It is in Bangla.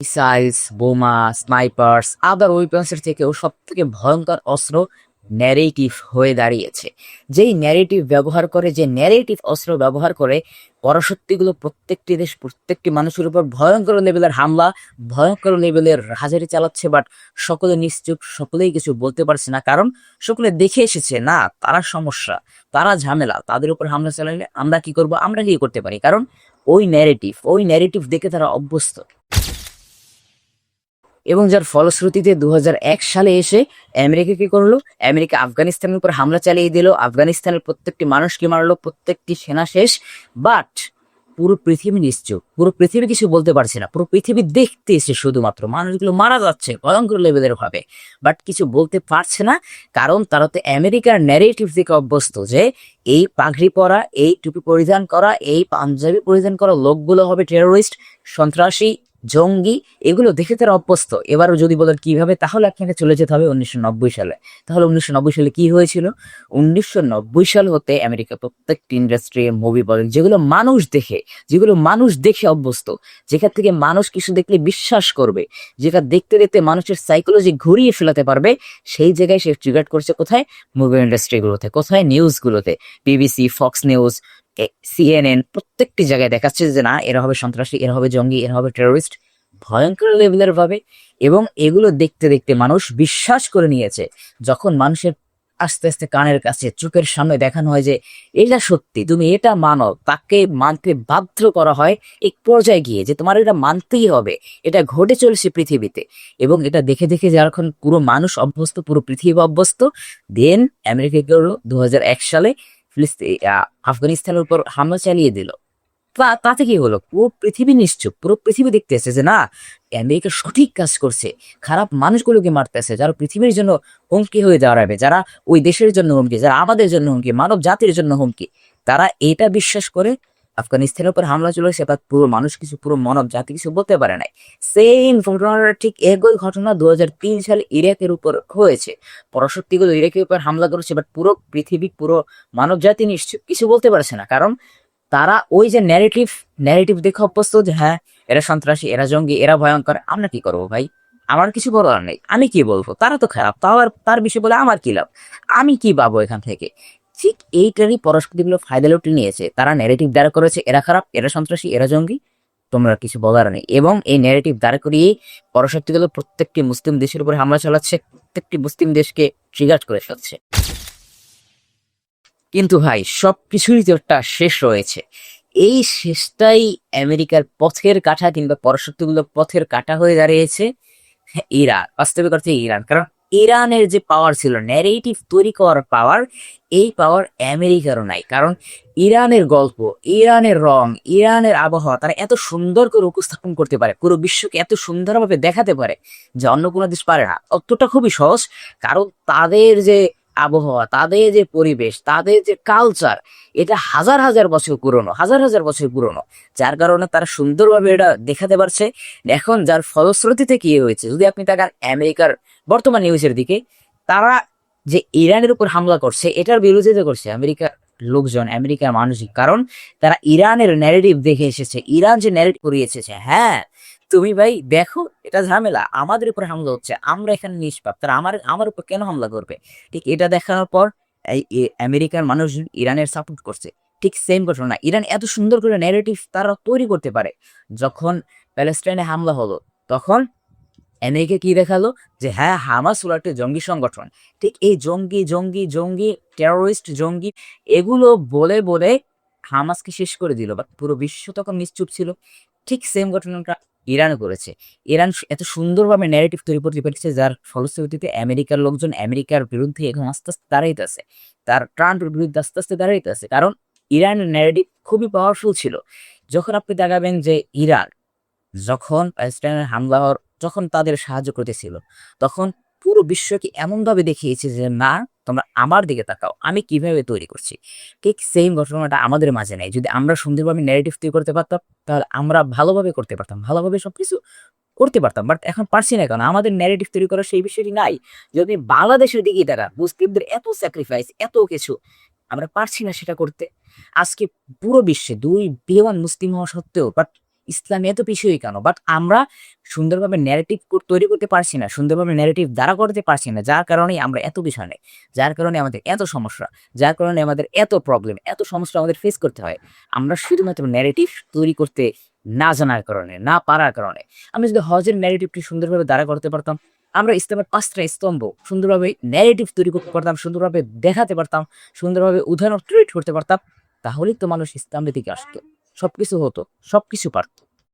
মিসাইলস, বোমা, স্নাইপারস, আদার ওয়েপন্সের থেকেও সবথেকে ভয়ঙ্কর অস্ত্র ন্যারেটিভ হয়ে দাঁড়িয়েছে। যেই ন্যারেটিভ ব্যবহার করে, যে ন্যারেটিভ অস্ত্র ব্যবহার করে পরাশক্তিগুলো প্রত্যেকটি দেশ, প্রত্যেকটি মানুষের উপর ভয়ঙ্কর লেভেলের হামলা, ভয়ঙ্কর লেভেলের হাজারি চালাচ্ছে। বাট সকলে নিশ্চুপ, সকলেই কিছু বলতে পারছে না, কারণ সকলে দেখে এসেছে না তারা সমস্যা, তারা ঝামেলা, তাদের উপর হামলা চালালে আমরা কি করব, আমরা কি করতে পারি, কারণ ওই ন্যারেটিভ দেখে তারা অভ্যস্ত। এবং যার ফলশ্রুতিতে 2001 সালে এসে আমেরিকা কি করলো, আমেরিকা আফগানিস্তানের উপর হামলা চালিয়ে দিল, আফগানিস্তানের প্রত্যেকটি মানুষকে মারলো, প্রত্যেকটি সেনা শেষ। বাট পুরো পৃথিবী নিশ্চুপ, পুরো পৃথিবী কিছু বলতে পারছে না, পুরো পৃথিবী দেখতে এসে শুধুমাত্র মানুষগুলো মারা যাচ্ছে ভয়ঙ্কর লেভেলের ভাবে, বাট কিছু বলতে পারছে না, কারণ তারা তো আমেরিকার ন্যারেটিভ থেকে অভ্যস্ত যে এই পাগড়ি পরা, এই টুপি পরিধান করা, এই পাঞ্জাবি পরিধান করা লোকগুলো হবে টেরোরিস্ট, সন্ত্রাসী, জঙ্গি, এগুলো দেখে তারা অভ্যস্ত। এবারও যদি বলেন কিভাবে, তাহলে আপনাকে চলে যেতে হবে 1990 সালে। তাহলে 1990 সালে কি হয়েছিল? 1990 সাল হতে আমেরিকা প্রত্যেকটি ইন্ডাস্ট্রি, মুভি বলেন, যেগুলো মানুষ দেখে অভ্যস্ত, যেখান থেকে মানুষ কিছু দেখলে বিশ্বাস করবে, যেটা দেখতে দেখতে মানুষের সাইকোলজি ঘুরিয়ে ফেলাতে পারবে, সেই জায়গায় সে ট্রিগার করছে কোথায়? মুভি ইন্ডাস্ট্রিগুলোতে। কোথায়? নিউজগুলোতে, বিবিসি, ফক্স নিউজ, সিএনএন, প্রত্যেকটি জায়গায় দেখাচ্ছে যে না, এরা হবে সন্ত্রাসী, এরা হবে জঙ্গি, এরা হবে টেরোরিস্ট, ভয়ঙ্কর লেভেলের ভাবে। এবং এগুলো দেখতে দেখতে মানুষ বিশ্বাস করে নিয়েছে। যখন মানুষের আস্তে আস্তে কানের কাছে, চোখের সামনে দেখানো হয় যে এটা সত্যি, তুমি এটা মানো, তাকে মানতে বাধ্য করা হয় এক পর্যায়ে গিয়ে যে তোমার এটা মানতেই হবে, এটা ঘটে চলেছে পৃথিবীতে। এবং এটা দেখে দেখে যখন পুরো মানুষ অভ্যস্ত, পুরো পৃথিবী অভ্যস্ত, দেন আমেরিকা গেল 2001 সালে আফগানিস্তানের উপর হামলা চালিয়ে দিল। তাতে কি হলো? পুরো পৃথিবী নিশ্চুপ, পুরো পৃথিবী দেখতেছে যে না, আমেরিকা সঠিক কাজ করছে, খারাপ মানুষগুলোকে মারতেছে, যারা পৃথিবীর জন্য হুমকি হয়ে দাঁড়াবে, যারা ওই দেশের জন্য হুমকি, যারা আমাদের জন্য হুমকি, মানব জাতির জন্য হুমকি, তারা এটা বিশ্বাস করে আফগানিস্তানের উপর হামলা চলেছে। বা পুরো মানুষ কিছু, পুরো মানব জাতি কিছু বলতে পারে নাই। সেম ঘটনাটা, ঠিক একই ঘটনা 2003 সালে ইরাকের উপর হয়েছে। পরাশক্তিগুলো ইরাকের উপর হামলা করেছে, বাট পুরো পৃথিবী, পুরো মানব জাতি নিশ্চুপ, কিছু বলতে পারছে না, কারণ তারা ওই যে ন্যারেটিভ দেখে অভ্যস্ত যে হ্যাঁ, এরা সন্ত্রাসী, এরা জঙ্গি, এরা ভয়ঙ্কর। আমরা কি করবো ভাই? আমার কিছু বলার নেই, আমি কি বলবো? তারা তো খারাপ, তাও আর তার বিষয়ে বলে আমার কি লাভ? আমি কি পাবো এখান থেকে? ঠিক এইটারই পরস্পরগুলো ফায়দা লুটে নিয়েছে। তারা ন্যারেটিভ দাঁড় করেছে, এরা খারাপ, এরা সন্ত্রাসী, এরা জঙ্গি, তোমরা কিছু বলার নেই। এবং এই ন্যারেটিভ দাঁড় করিয়ে পরশক্তিগুলো প্রত্যেকটি মুসলিম দেশের উপরে হামলা চালাচ্ছে, প্রত্যেকটি মুসলিম দেশকে ট্রিগার করে ফেলছে। কিন্তু ভাই, সবকিছুরই তো একটা শেষ রয়েছে। এই শেষটাই আমেরিকার পথের কাঁটা, কিংবা পরাশক্তিগুলো পথের কাঁটা হয়ে দাঁড়িয়েছে ইরান, বাস্তবিক অর্থে ইরান। কারণ ইরানের যে পাওয়ার ছিল, ন্যারেটিভ তৈরি করার পাওয়ার, এই পাওয়ার আমেরিকারও নাই। কারণ ইরানের গল্প, ইরানের রং, ইরানের আবহাওয়া তারা এত সুন্দর করে উপস্থাপন করতে পারে, পুরো বিশ্বকে এত সুন্দরভাবে দেখাতে পারে, যে অন্য কোনো দেশ পারে না। অতটা খুবই সহজ, কারণ তাদের যে আবহাওয়া, তাদের যে পরিবেশ, তাদের যে কালচার, এটা হাজার হাজার বছর পুরনো, হাজার হাজার বছর পুরনো, যার কারণে তারা সুন্দরভাবে এটা দেখাতে পারছে। এখন যার ফলশ্রুতিতে কি হয়েছে, যদি আপনি তাকান আমেরিকার বর্তমান নিউজের দিকে, তারা যে ইরানের উপর হামলা করছে, এটার বিরোধিতা করছে আমেরিকার লোকজন, আমেরিকার মানুষই। কারণ তারা ইরানের ন্যারেটিভ দেখে এসেছে, ইরান যে ন্যারেটিভ করিয়ে এসেছে, হ্যাঁ তুমি ভাই দেখো, এটা ঝামেলা, আমাদের উপর হামলা হচ্ছে, আমরা এখানে নিষ্পাপ, তারা আমার আমার উপর কেন হামলা করবে? ঠিক এটা দেখানোর পর আমেরিকার মানুষ ইরানের সাপোর্ট করছে। ঠিক সেম ঘটনা, ইরান এত সুন্দর করে ন্যারেটিভ তারা তৈরি করতে পারে। যখন প্যালেস্টাইনে হামলা হলো, তখন আমেরিকা কি দেখালো, যে হ্যাঁ, হামাস হলো একটা জঙ্গি সংগঠন। ঠিক এই জঙ্গি জঙ্গি জঙ্গি, টেরোরিস্ট জঙ্গি, এগুলো বলে বলে হামাসকে শেষ করে দিল, বাট পুরো বিশ্ব তখন নিশ্চুপ ছিল। ঠিক সেম ঘটনাটা ইরান করেছে। ইরান এত সুন্দরভাবে ন্যারেটিভ তৈরি করতে পেরেছে, যার ফলশ্রুতিতে আমেরিকার লোকজন আমেরিকার বিরুদ্ধে এখন আস্তে আস্তে দাঁড়াইতেছে, তার ট্রাম্পের বিরুদ্ধে আস্তে আস্তে দাঁড়াইতেছে, কারণ ইরানের ন্যারেটিভ খুবই পাওয়ারফুল ছিল। যখন আপনি দেখাবেন যে ইরান যখন প্যালেস্টাইনের হামলা হওয়ার, যখন তাদের সাহায্য করতেছিল, তখন পুরো বিশ্বকে এমন ভাবে দেখিয়েছে যে না, তোমরা আমার দিকে তাকাও, আমি কিভাবে তৈরি করছি। ঠিক সেম ঘটনাটা আমাদের মাঝে নেই। যদি আমরা সুন্দরভাবে ন্যারেটিভ তৈরি করতে পারতাম, তাহলে আমরা ভালোভাবে করতে পারতাম, ভালোভাবে সবকিছু করতে পারতাম। বাট এখন পারছি না, কেন? আমাদের ন্যারেটিভ তৈরি করার সেই বিষয়টি নাই। যদি বাংলাদেশের দিকেই দেখা, মুসলিমদের এত স্যাক্রিফাইস, এত কিছু, আমরা পারছি না সেটা করতে। আজকে পুরো বিশ্বে 2 বিলিয়ন মুসলিম হওয়া সত্ত্বেও, বাট ইসলাম এত পিছিয়ে কেন? বাট আমরা সুন্দরভাবে ন্যারেটিভ তৈরি করতে পারছি না, সুন্দরভাবে ন্যারেটিভ দাঁড়া করতে পারছি না, যার কারণেই আমরা এত পিছনে, যার কারণে আমাদের এত সমস্যা, যার কারণে আমাদের এত প্রবলেম, এত সমস্যা আমাদের ফেস করতে হয়। আমরা শুধুমাত্র ন্যারেটিভ তৈরি করতে না জানার কারণে, না পারার কারণে। আমরা যদি হজের ন্যারেটিভটি সুন্দরভাবে দাঁড়া করতে পারতাম, আমরা ইসলামের ৫ টা স্তম্ভ সুন্দরভাবে ন্যারেটিভ তৈরি করতে পারতাম, সুন্দরভাবে দেখাতে পারতাম, সুন্দরভাবে উদাহরণ ক্রিয়েট করতে পারতাম, তাহলেই তো মানুষ ইসলামের দিকে আসতো। সবকিছু হতো, সবকিছু পারত।